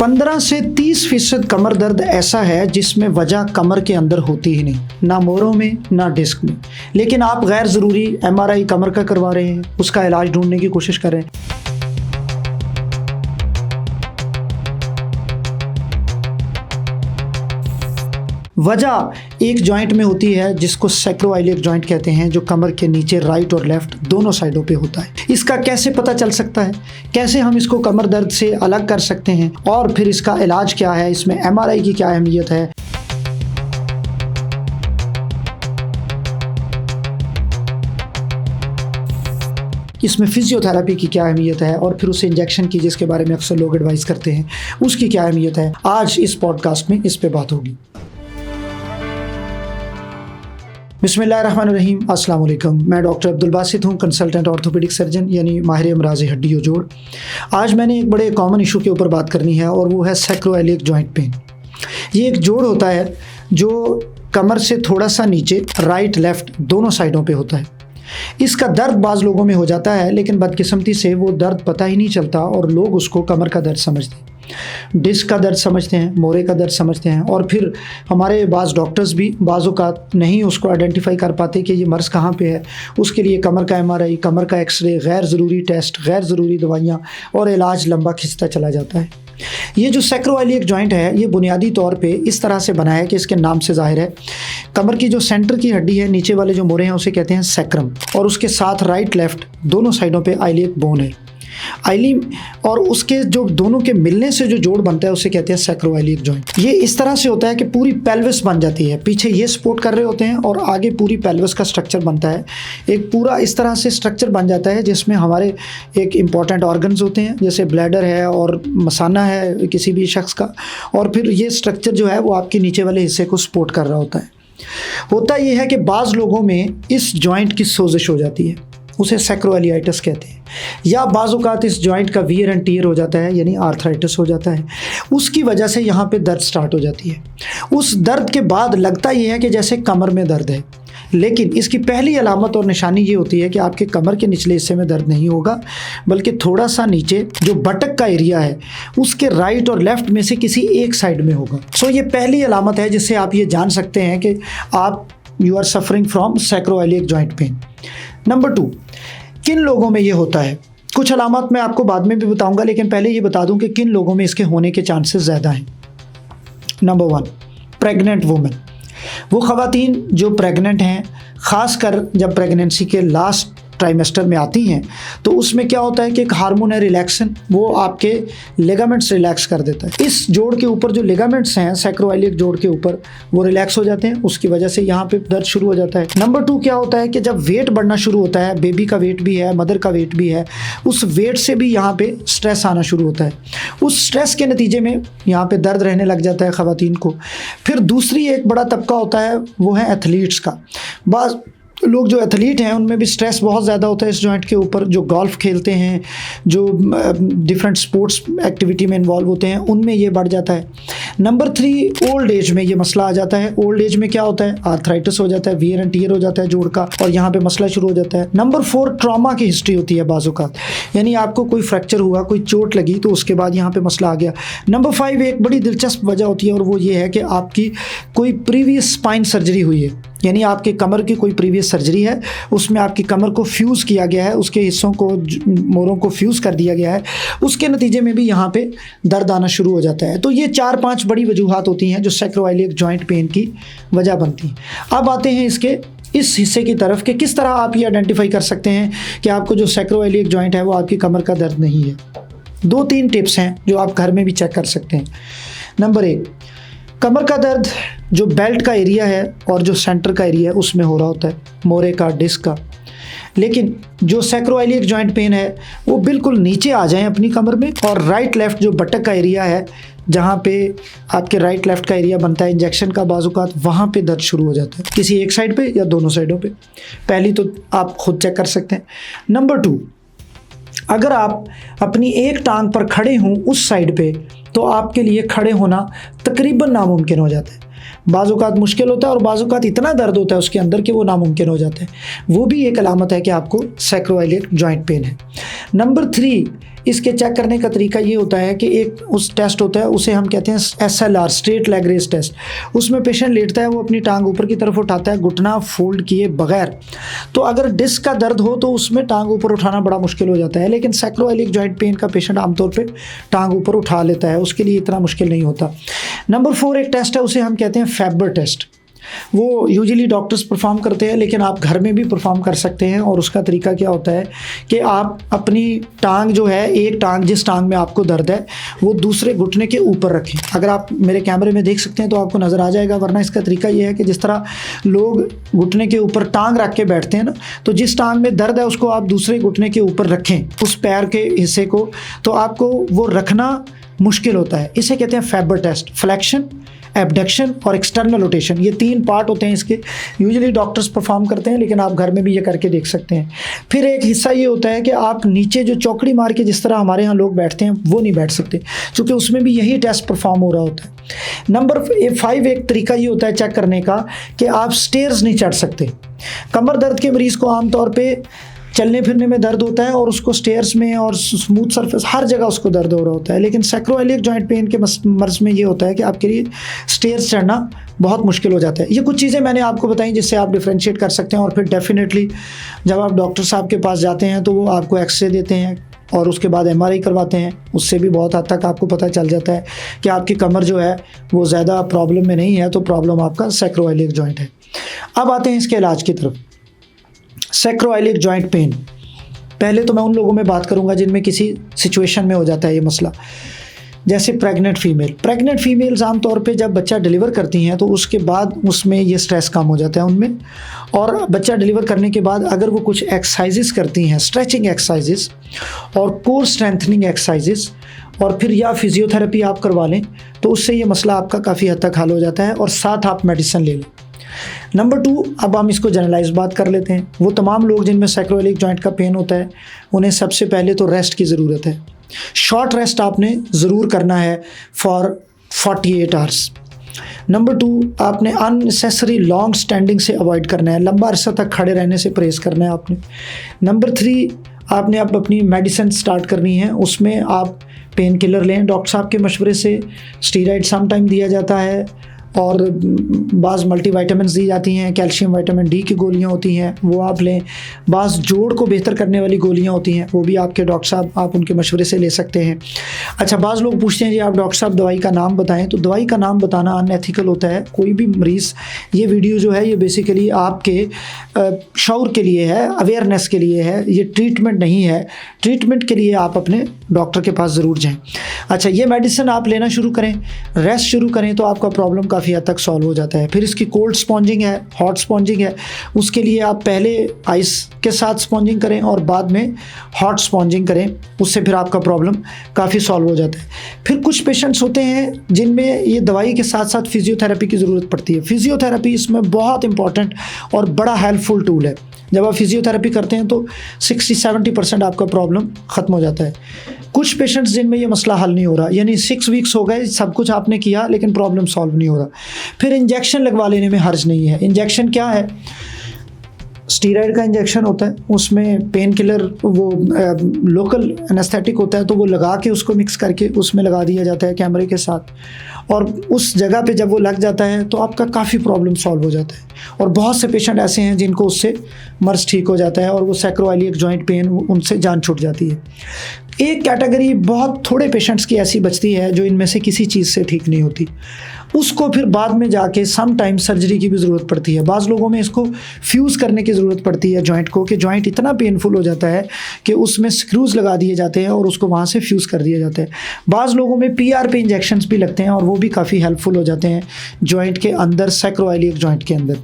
15 से 30% कमर दर्द ऐसा है जिसमें वजह कमर के अंदर होती ही नहीं, ना मोरों में ना डिस्क में, लेकिन आप गैर ज़रूरी MRI कमर का करवा रहे हैं, उसका इलाज ढूंढने की कोशिश कर रहे हैं। वजह एक जॉइंट में होती है जिसको सैक्रोइलियक जॉइंट कहते हैं, जो कमर के नीचे राइट और लेफ्ट दोनों साइडों पे होता है। इसका कैसे पता चल सकता है, कैसे हम इसको कमर दर्द से अलग कर सकते हैं, और फिर इसका इलाज क्या है, इसमें MRI की क्या अहमियत है। इसमें फिजियोथेरेपी की क्या अहमियत है, और फिर उसे इंजेक्शन की जिसके बारे में अक्सर लोग एडवाइस करते हैं उसकी क्या अहमियत है। आज इस पॉडकास्ट में इस पे बात होगी। बिस्मिल्लाहिर्रहमानिर्रहीम, अस्सलाम वालेकुम। मैं डॉक्टर अब्दुल बासित हूँ, कंसल्टेंट ऑर्थोपेडिक सर्जन यानी माहिर अमराज़ हड्डी और जोड़। आज मैंने एक बड़े कॉमन इशू के ऊपर बात करनी है और वो है सैक्रोइलियक जॉइंट पेन। ये एक जोड़ होता है जो कमर से थोड़ा सा नीचे राइट लेफ्ट दोनों साइडों पे होता है। इसका दर्द बाज़ लोगों में हो जाता है, लेकिन बदकिस्मती से वो दर्द पता ही नहीं चलता और लोग उसको कमर का दर्द समझते हैं, डिस्क का दर्द समझते हैं, मोरे का दर्द समझते हैं। और फिर हमारे बाज़ डॉक्टर्स भी बाज़ औक़ात नहीं उसको आइडेंटिफाई कर पाते कि ये मर्ज़ कहाँ पे है। उसके लिए कमर का MRI, कमर का एक्सरे, गैर ज़रूरी टेस्ट, गैर ज़रूरी दवाइयाँ और इलाज लंबा खिंचता चला जाता है। ये जो सैक्रोइलियक जॉइंट है ये बुनियादी तौर पे इस तरह से बना है कि इसके नाम से ज़ाहिर है, कमर की जो सेंटर की हड्डी है, नीचे वाले जो मोरे हैं उसे कहते हैं सैक्रम, और उसके साथ राइट लेफ्ट दोनों साइडों पे आइलियक बोन है, आइली, और उसके जो दोनों के मिलने से जो जोड़ बनता है उसे कहते हैं सैक्रोइलियक जॉइंट। ये इस तरह से होता है कि पूरी पेल्विस बन जाती है, पीछे ये सपोर्ट कर रहे होते हैं और आगे पूरी पेल्विस का स्ट्रक्चर बनता है। एक पूरा इस तरह से स्ट्रक्चर बन जाता है जिसमें हमारे एक इम्पॉर्टेंट ऑर्गन्स होते हैं, जैसे ब्लैडर है और मसाना है किसी भी शख्स का, और फिर ये स्ट्रक्चर जो है वो आपके नीचे वाले हिस्से को सपोर्ट कर रहा होता है। होता ये है कि बाज़ लोगों में इस जॉइंट की सोजिश हो जाती है, उसे सैक्रोइलियाइटिस कहते हैं, या बाज़ औक़ात इस जॉइंट का वियर एंड टियर हो जाता है यानी आर्थराइटिस हो जाता है। उसकी वजह से यहाँ पे दर्द स्टार्ट हो जाती है। उस दर्द के बाद लगता ये है कि जैसे कमर में दर्द है, लेकिन इसकी पहली अलामत और निशानी ये होती है कि आपके कमर के निचले हिस्से में दर्द नहीं होगा, बल्कि थोड़ा सा नीचे जो बटक का एरिया है उसके राइट और लेफ्ट में से किसी एक साइड में होगा। सो ये पहली अलामत है जिससे आप ये जान सकते हैं कि आप you are suffering from sacroiliac joint pain. Number 2, किन लोगों में ये होता है। कुछ अलामत मैं आपको बाद में भी बताऊंगा, लेकिन पहले ये बता दूं कि किन लोगों में इसके होने के चांसेस ज़्यादा हैं। Number 1, pregnant women. वो ख़वातीन जो प्रेग्नेंट हैं, ख़ासकर जब प्रेगनेंसी के लास्ट ट्राइमेस्टर में आती हैं, तो उसमें क्या होता है कि एक हार्मोन है रिलैक्सन, वो आपके लिगामेंट्स रिलैक्स कर देता है। इस जोड़ के ऊपर जो लिगामेंट्स हैं सैक्रोइलियक जोड़ के ऊपर, वो रिलैक्स हो जाते हैं, उसकी वजह से यहाँ पे दर्द शुरू हो जाता है। नंबर 2 क्या होता है कि जब वेट बढ़ना शुरू होता है, बेबी का वेट भी है, मदर का वेट भी है, उस वेट से भी यहाँ पे स्ट्रेस आना शुरू होता है। उस स्ट्रेस के नतीजे में यहाँ पे दर्द रहने लग जाता है ख़वातीन को। फिर दूसरी एक बड़ा तबका होता है वो है एथलीट्स का। बाज़ लोग जो एथलीट हैं उनमें भी स्ट्रेस बहुत ज़्यादा होता है इस जॉइंट के ऊपर। जो गोल्फ खेलते हैं, जो डिफरेंट स्पोर्ट्स एक्टिविटी में इन्वॉल्व होते हैं, उनमें ये बढ़ जाता है। नंबर 3, ओल्ड एज में ये मसला आ जाता है। ओल्ड एज में क्या होता है, आर्थराइटिस हो जाता है, वियर एंड टियर हो जाता है जोड़ का, और यहाँ पे मसला शुरू हो जाता है। नंबर 4, ट्रॉमा की हिस्ट्री होती है बाज़ औक़ात, यानी आपको कोई फ्रैक्चर हुआ, कोई चोट लगी, तो उसके बाद यहाँ पे मसला आ गया। नंबर 5, एक बड़ी दिलचस्प वजह होती है और वो ये है कि आपकी कोई प्रीवियस स्पाइन सर्जरी हुई है, यानी आपके कमर की कोई प्रीवियस सर्जरी है, उसमें आपकी कमर को फ्यूज़ किया गया है, उसके हिस्सों को, मोरों को फ्यूज़ कर दिया गया है, उसके नतीजे में भी यहाँ पे दर्द आना शुरू हो जाता है। तो ये 4-5 बड़ी वजूहात होती हैं जो सैक्रोइलियक जॉइंट पेन की वजह बनती हैं। अब आते हैं इसके इस हिस्से की तरफ कि किस तरह आप ये आइडेंटिफाई कर सकते हैं कि आपको जो सैक्रोइलियक जॉइंट है वो आपकी कमर का दर्द नहीं है। 2-3 टिप्स हैं जो आप घर में भी चेक कर सकते हैं। नंबर 1, कमर का दर्द जो बेल्ट का एरिया है और जो सेंटर का एरिया है उसमें हो रहा होता है, मोरे का, डिस्क का। लेकिन जो सैक्रोइलियक जॉइंट पेन है वो बिल्कुल नीचे आ जाए अपनी कमर में, और राइट लेफ्ट जो बटक का एरिया है, जहाँ पे आपके राइट लेफ्ट का एरिया बनता है इंजेक्शन का बाज़ औक़ात, वहाँ पे दर्द शुरू हो जाता है, किसी एक साइड पे या दोनों साइडों पे। पहली तो आप खुद चेक कर सकते हैं। नंबर 2, अगर आप अपनी एक टांग पर खड़े हों उस साइड पे, तो आपके लिए खड़े होना तकरीबन नामुमकिन हो जाता है। बाज़ औक़ात मुश्किल होता है और बाज़ औक़ात इतना दर्द होता है उसके अंदर कि वो नामुमकिन हो जाता है। वो भी एक अलामत है कि आपको सैक्रोइलियक जॉइंट पेन है। नंबर 3, इसके चेक करने का तरीका ये होता है कि एक उस टेस्ट होता है, उसे हम कहते हैं SLR, straight leg raise test. उसमें पेशेंट लेटता है, वो अपनी टांग ऊपर की तरफ उठाता है घुटना फोल्ड किए बगैर। तो अगर डिस्क का दर्द हो तो उसमें टांग ऊपर उठाना बड़ा मुश्किल हो जाता है, लेकिन सैक्रोइलिक जॉइंट पेन का पेशेंट आमतौर पे टांग ऊपर उठा लेता है, उसके लिए इतना मुश्किल नहीं होता। नंबर 4 एक टेस्ट है, उसे हम कहते हैं फैबर टेस्ट। वो यूजुअली डॉक्टर्स परफॉर्म करते हैं, लेकिन आप घर में भी परफॉर्म कर सकते हैं। और उसका तरीका क्या होता है कि आप अपनी टांग जो है, एक टांग जिस टांग में आपको दर्द है वो दूसरे घुटने के ऊपर रखें। अगर आप मेरे कैमरे में देख सकते हैं तो आपको नज़र आ जाएगा, वरना इसका तरीका ये है कि जिस तरह लोग घुटने के ऊपर टांग रख के बैठते हैं ना, तो जिस टांग में दर्द है उसको आप दूसरे घुटने के ऊपर रखें, उस पैर के हिस्से को, तो आपको वो रखना मुश्किल होता है। इसे कहते हैं फैबर टेस्ट। फ्लेक्शन, एबडक्शन और एक्सटर्नल रोटेशन, ये 3 पार्ट होते हैं इसके। यूजुअली डॉक्टर्स परफॉर्म करते हैं, लेकिन आप घर में भी ये करके देख सकते हैं। फिर एक हिस्सा ये होता है कि आप नीचे जो चौकड़ी मार के जिस तरह हमारे यहाँ लोग बैठते हैं वो नहीं बैठ सकते, क्योंकि उसमें भी यही टेस्ट परफॉर्म हो रहा होता है। नंबर 5 एक तरीका ये होता है चेक करने का कि आप स्टेयर्स नहीं चढ़ सकते। कमर दर्द के मरीज़ को आमतौर पर चलने फिरने में दर्द होता है और उसको स्टेयर्स में और स्मूथ सरफेस हर जगह उसको दर्द हो रहा होता है, लेकिन सैक्रोइलिक जॉइंट पेन के मर्ज में ये होता है कि आपके लिए स्टेयर्स चढ़ना बहुत मुश्किल हो जाता है। ये कुछ चीज़ें मैंने आपको बताई जिससे आप डिफ्रेंशिएट कर सकते हैं। और फिर डेफिनेटली जब आप डॉक्टर साहब के पास जाते हैं तो वो आपको एक्सरे देते हैं और उसके बाद MRI करवाते हैं। उससे भी बहुत हद तक आपको पता चल जाता है कि आपकी कमर जो है वो ज़्यादा प्रॉब्लम में नहीं है, तो प्रॉब्लम आपका सैक्रोइलिक जॉइंट है। अब आते हैं इसके इलाज की तरफ। सैक्रोइलिक जॉइंट पेन, पहले तो मैं उन लोगों में बात करूंगा जिनमें किसी सिचुएशन में हो जाता है ये मसला, जैसे प्रेग्नेंट फीमेल। प्रेग्नेंट फीमेल्स आमतौर पे जब बच्चा डिलीवर करती हैं तो उसके बाद उसमें ये स्ट्रेस कम हो जाता है उनमें, और बच्चा डिलीवर करने के बाद अगर वो कुछ एक्सरसाइजेस करती हैं, स्ट्रेचिंग एक्सरसाइजेस और कोर स्ट्रेंथनिंग एक्सरसाइजेस, और फिर या फिजियोथेरेपी आप करवा लें, तो उससे ये मसला आपका काफ़ी हद तक हल हो जाता है, और साथ आप मेडिसिन ले लें। नंबर 2, अब हम इसको जनरलाइज बात कर लेते हैं। वो तमाम लोग जिनमें सैक्रोइलिक जॉइंट का पेन होता है, उन्हें सबसे पहले तो रेस्ट की ज़रूरत है। शॉर्ट रेस्ट आपने ज़रूर करना है फॉर 48 आवर्स। नंबर 2, आपने अननेसेसरी लॉन्ग स्टैंडिंग से अवॉइड करना है, लंबा अरसा तक खड़े रहने से परहेज़ करना है आपने। नंबर 3, आपने अब अपनी मेडिसिन स्टार्ट करनी है, उसमें आप पेन किलर लें डॉक्टर साहब के मशवरे से। स्टीरॉइड सम टाइम दिया जाता है, और बाज़ मल्टीविटामिन्स दी जाती हैं, कैल्शियम विटामिन D की गोलियां होती हैं, वो आप लें। बाज़ जोड़ को बेहतर करने वाली गोलियां होती हैं, वो भी आपके डॉक्टर साहब, आप उनके मशवरे से ले सकते हैं। अच्छा, बाज़ लोग पूछते हैं जी आप डॉक्टर साहब दवाई का नाम बताएं, तो दवाई का नाम बताना अनएथिकल होता है। कोई भी मरीज़, ये वीडियो जो है ये बेसिकली आपके शऊर के लिए है, अवेयरनेस के लिए है, ये ट्रीटमेंट नहीं है। ट्रीटमेंट के लिए आप अपने डॉक्टर के पास ज़रूर जाएँ। अच्छा, ये मेडिसिन आप लेना शुरू करें, रेस्ट शुरू करें, तो आपका प्रॉब्लम काफ़ी हद तक सॉल्व हो जाता है। फिर इसकी कोल्ड स्पॉन्जिंग है, हॉट स्पॉन्जिंग है। उसके लिए आप पहले आइस के साथ स्पॉन्जिंग करें और बाद में हॉट स्पॉन्जिंग करें, उससे फिर आपका प्रॉब्लम काफ़ी सॉल्व हो जाता है। फिर कुछ पेशेंट्स होते हैं जिनमें ये दवाई के साथ साथ फिजियोथेरेपी की ज़रूरत पड़ती है। फिजियोथेरेपी इसमें बहुत इंपॉर्टेंट और बड़ा हेल्पफुल टूल है। जब आप फिजियोथेरेपी करते हैं तो 60-70% आपका प्रॉब्लम ख़त्म हो जाता है। कुछ पेशेंट्स जिनमें ये मसला हल नहीं हो रहा, यानी 6 वीक्स हो गए, सब कुछ आपने किया लेकिन प्रॉब्लम सॉल्व नहीं हो रहा, फिर इंजेक्शन लगवा लेने में हर्ज नहीं है। इंजेक्शन क्या है? स्टीरॉयड का इंजेक्शन होता है, उसमें पेन किलर, वो लोकल एनेस्थेटिक होता है, तो वो लगा के उसको मिक्स करके उसमें लगा दिया जाता है कैमरे के साथ, और उस जगह पे जब वो लग जाता है तो आपका काफ़ी प्रॉब्लम सॉल्व हो जाता है। और बहुत से पेशेंट ऐसे हैं जिनको उससे मर्ज ठीक हो जाता है और वो सैक्रोइलिक जॉइंट पेन उनसे जान छूट जाती है। एक कैटेगरी बहुत थोड़े पेशेंट्स की ऐसी बचती है जो इनमें से किसी चीज़ से ठीक नहीं होती, उसको फिर बाद में जाके सम टाइम सर्जरी की भी ज़रूरत पड़ती है। बाज़ लोगों में इसको फ्यूज़ करने की ज़रूरत पड़ती है जॉइंट को, कि जॉइंट इतना पेनफुल हो जाता है कि उसमें स्क्रूज़ लगा दिए जाते हैं और उसको वहाँ से फ्यूज़ कर दिया जाता है। बाज़ लोगों में PRP इंजेक्शंस भी लगते हैं और वो भी काफ़ी हेल्पफुल हो जाते हैं जॉइंट के अंदर, सैक्रोइलिक जॉइंट के अंदर।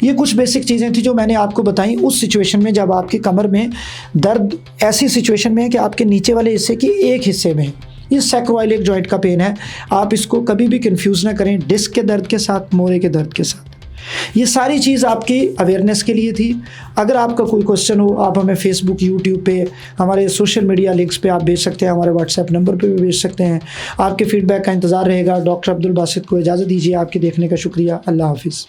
ये कुछ बेसिक चीज़ें थी जो मैंने आपको बताई उस सिचुएशन में जब आपकी कमर में दर्द ऐसी सिचुएशन में है कि आपके नीचे वाले हिस्से की एक हिस्से में ये सैक्रोइलिक जॉइंट का पेन है। आप इसको कभी भी कंफ्यूज ना करें डिस्क के दर्द के साथ, मोरे के दर्द के साथ। ये सारी चीज़ आपकी अवेयरनेस के लिए थी। अगर आपका कोई क्वेश्चन हो, आप हमें फेसबुक, यूट्यूब पे, हमारे सोशल मीडिया लिंक्स पे आप भेज सकते हैं, हमारे व्हाट्सएप नंबर पे भी भेज सकते हैं। आपके फीडबैक का इंतज़ार रहेगा। डॉक्टर अब्दुल बासित को इजाज़त दीजिए। आपके देखने का शुक्रिया। अल्लाह हाफिज़।